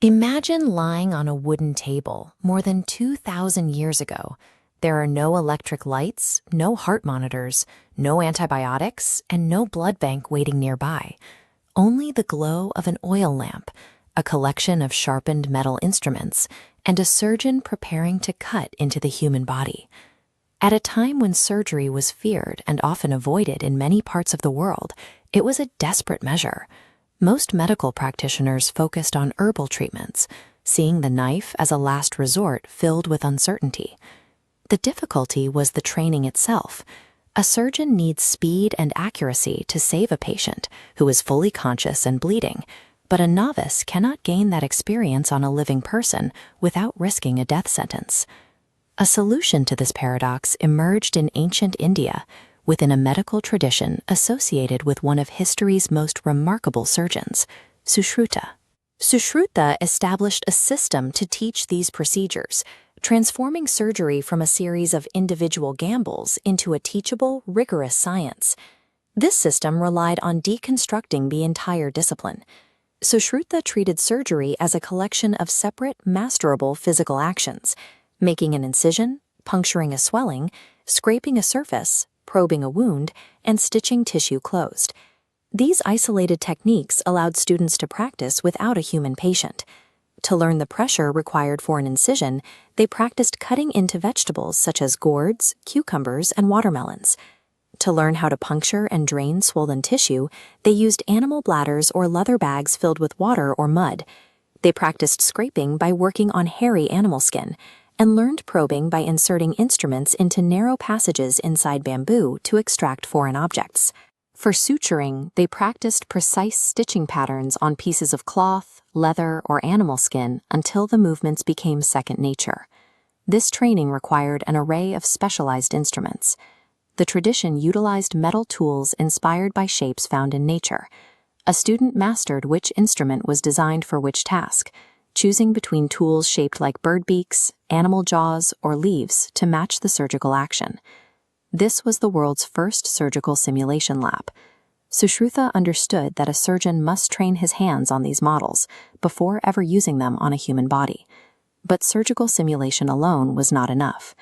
Imagine lying on a wooden table more than 2,000 years ago. There are no electric lights, no heart monitors, no antibiotics, and no blood bank waiting nearby. Only the glow of an oil lamp, a collection of sharpened metal instruments, and a surgeon preparing to cut into the human body. At a time when surgery was feared and often avoided in many parts of the world, it was a desperate measure. Most medical practitioners focused on herbal treatments, seeing the knife as a last resort filled with uncertainty. The difficulty was the training itself. A surgeon needs speed and accuracy to save a patient who is fully conscious and bleeding, but a novice cannot gain that experience on a living person without risking a death sentence. A solution to this paradox emerged in ancient India, within a medical tradition associated with one of history's most remarkable surgeons, Sushruta. Sushruta established a system to teach these procedures, transforming surgery from a series of individual gambles into a teachable, rigorous science. This system relied on deconstructing the entire discipline. Sushruta treated surgery as a collection of separate, masterable physical actions, making an incision, puncturing a swelling, scraping a surface, probing a wound, and stitching tissue closed. These isolated techniques allowed students to practice without a human patient. To learn the pressure required for an incision, they practiced cutting into vegetables such as gourds, cucumbers, and watermelons. To learn how to puncture and drain swollen tissue, they used animal bladders or leather bags filled with water or mud. They practiced scraping by working on hairy animal skin, and learned probing by inserting instruments into narrow passages inside bamboo to extract foreign objects. For suturing, they practiced precise stitching patterns on pieces of cloth, leather, or animal skin until the movements became second nature. This training required an array of specialized instruments. The tradition utilized metal tools inspired by shapes found in nature. A student mastered which instrument was designed for which task, choosing between tools shaped like bird beaks, animal jaws, or leaves to match the surgical action. This was the world's first surgical simulation lab. Sushruta understood that a surgeon must train his hands on these models before ever using them on a human body. But surgical simulation alone was not enough.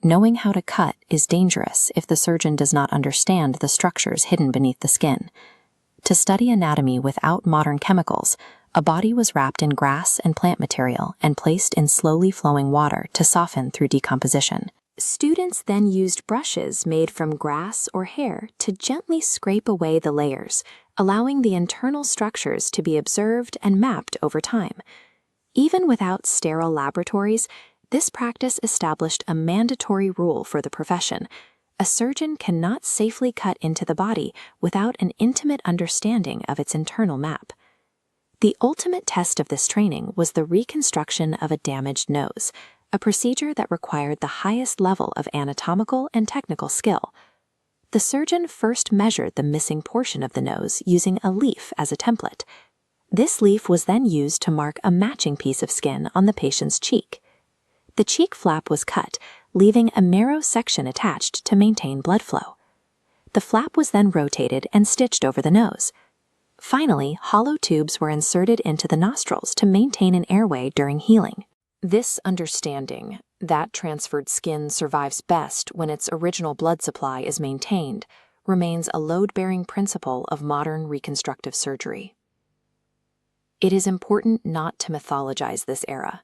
Knowing how to cut is dangerous if the surgeon does not understand the structures hidden beneath the skin. To study anatomy without modern chemicals, a body was wrapped in grass and plant material and placed in slowly flowing water to soften through decomposition. Students then used brushes made from grass or hair to gently scrape away the layers, allowing the internal structures to be observed and mapped over time. Even without sterile laboratories, this practice established a mandatory rule for the profession. A surgeon cannot safely cut into the body without an intimate understanding of its internal map. The ultimate test of this training was the reconstruction of a damaged nose, a procedure that required the highest level of anatomical and technical skill. The surgeon first measured the missing portion of the nose using a leaf as a template. This leaf was then used to mark a matching piece of skin on the patient's cheek. The cheek flap was cut, leaving a narrow section attached to maintain blood flow. The flap was then rotated and stitched over the nose. Finally, hollow tubes were inserted into the nostrils to maintain an airway during healing. This understanding, that transferred skin survives best when its original blood supply is maintained, remains a load-bearing principle of modern reconstructive surgery. It is important not to mythologize this era.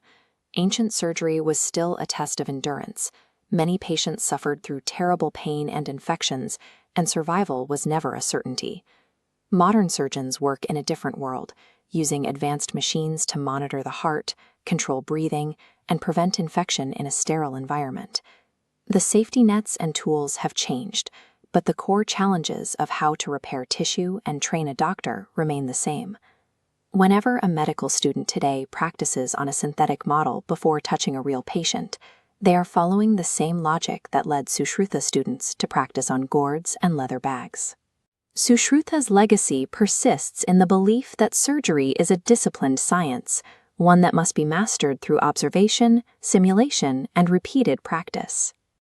Ancient surgery was still a test of endurance. Many patients suffered through terrible pain and infections, and survival was never a certainty. Modern surgeons work in a different world, using advanced machines to monitor the heart, control breathing, and prevent infection in a sterile environment. The safety nets and tools have changed, but the core challenges of how to repair tissue and train a doctor remain the same. Whenever a medical student today practices on a synthetic model before touching a real patient, they are following the same logic that led Sushruta students to practice on gourds and leather bags. Sushruta's legacy persists in the belief that surgery is a disciplined science, one that must be mastered through observation, simulation, and repeated practice.